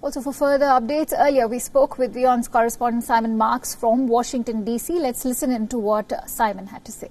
Also, for further updates, earlier we spoke with WION's correspondent Simon Marks from Washington, D.C. Let's listen in to what Simon had to say.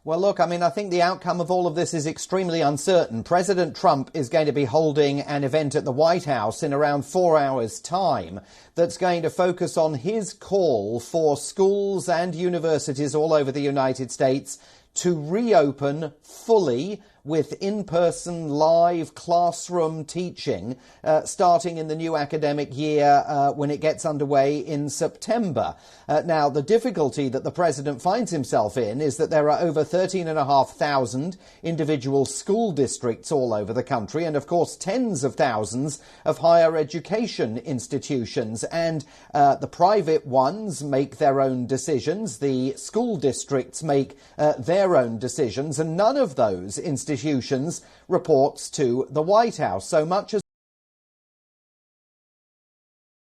Well, look, I think the outcome of all of this is extremely uncertain. President Trump is going to be holding an event at the White House in around 4 hours' time that's going to focus on his call for schools and universities all over the United States to reopen fully with in-person live classroom teaching starting in the new academic year when it gets underway in September. Now, the difficulty that the president finds himself in is that there are over 13,500 individual school districts all over the country and, of course, tens of thousands of higher education institutions. And the private ones make their own decisions. The school districts make their own decisions. And none of those institutions reports to the White House. So much as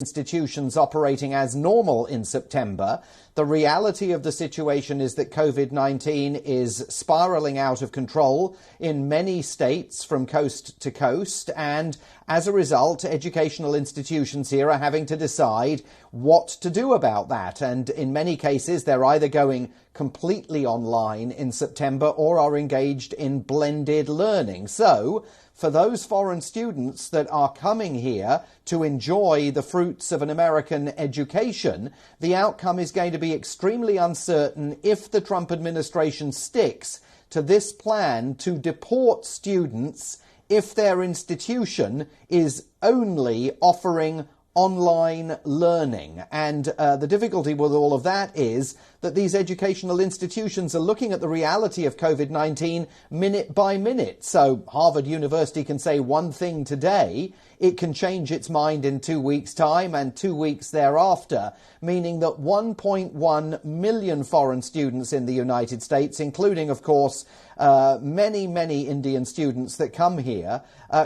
institutions operating as normal in September, the reality of the situation is that COVID-19 is spiraling out of control in many states from coast to coast, and as a result, educational institutions here are having to decide what to do about that. And in many cases, they're either going completely online in September or are engaged in blended learning. So, for those foreign students that are coming here to enjoy the fruits of an American education, the outcome is going to be extremely uncertain if the Trump administration sticks to this plan to deport students if their institution is only offering online learning. And the difficulty with all of that is that these educational institutions are looking at the reality of COVID-19 minute by minute. So Harvard University can say one thing today, it can change its mind in 2 weeks' time and 2 weeks thereafter, meaning that 1.1 million foreign students in the United States, including, of course, many Indian students that come here,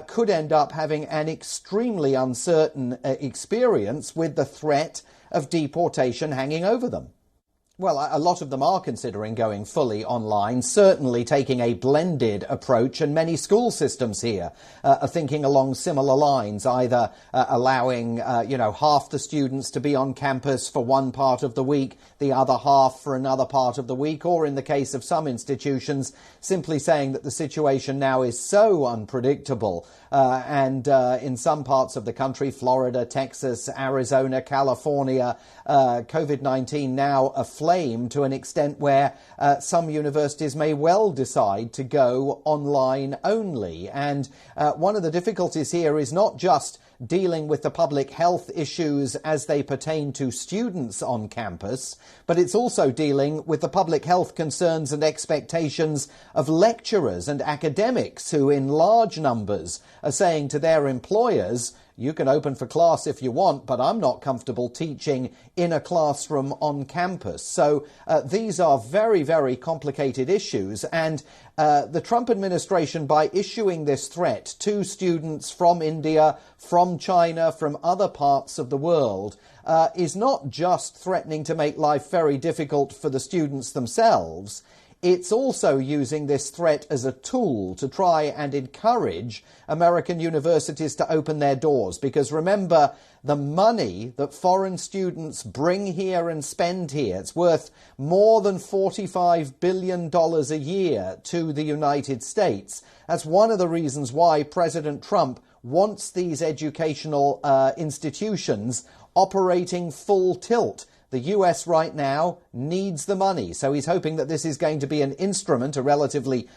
could end up having an extremely uncertain experience with the threat of deportation hanging over them. Well, a lot of them are considering going fully online, certainly taking a blended approach, and many school systems here are thinking along similar lines, either allowing, half the students to be on campus for one part of the week, the other half for another part of the week, or in the case of some institutions, simply saying that the situation now is so unpredictable. And in some parts of the country, Florida, Texas, Arizona, California, COVID-19 now aflame to an extent where some universities may well decide to go online only. And one of the difficulties here is not just dealing with the public health issues as they pertain to students on campus, but it's also dealing with the public health concerns and expectations of lecturers and academics who in large numbers are saying to their employers, you can open for class if you want, but I'm not comfortable teaching in a classroom on campus. So these are very complicated issues. And the Trump administration, by issuing this threat to students from India, from China, from other parts of the world, is not just threatening to make life very difficult for the students themselves. It's also using this threat as a tool to try and encourage American universities to open their doors. Because remember, the money that foreign students bring here and spend here, it's worth more than $45 billion a year to the United States. That's one of the reasons why President Trump wants these educational institutions operating full tilt. The US right now needs the money, so he's hoping that this is going to be an instrument, a relatively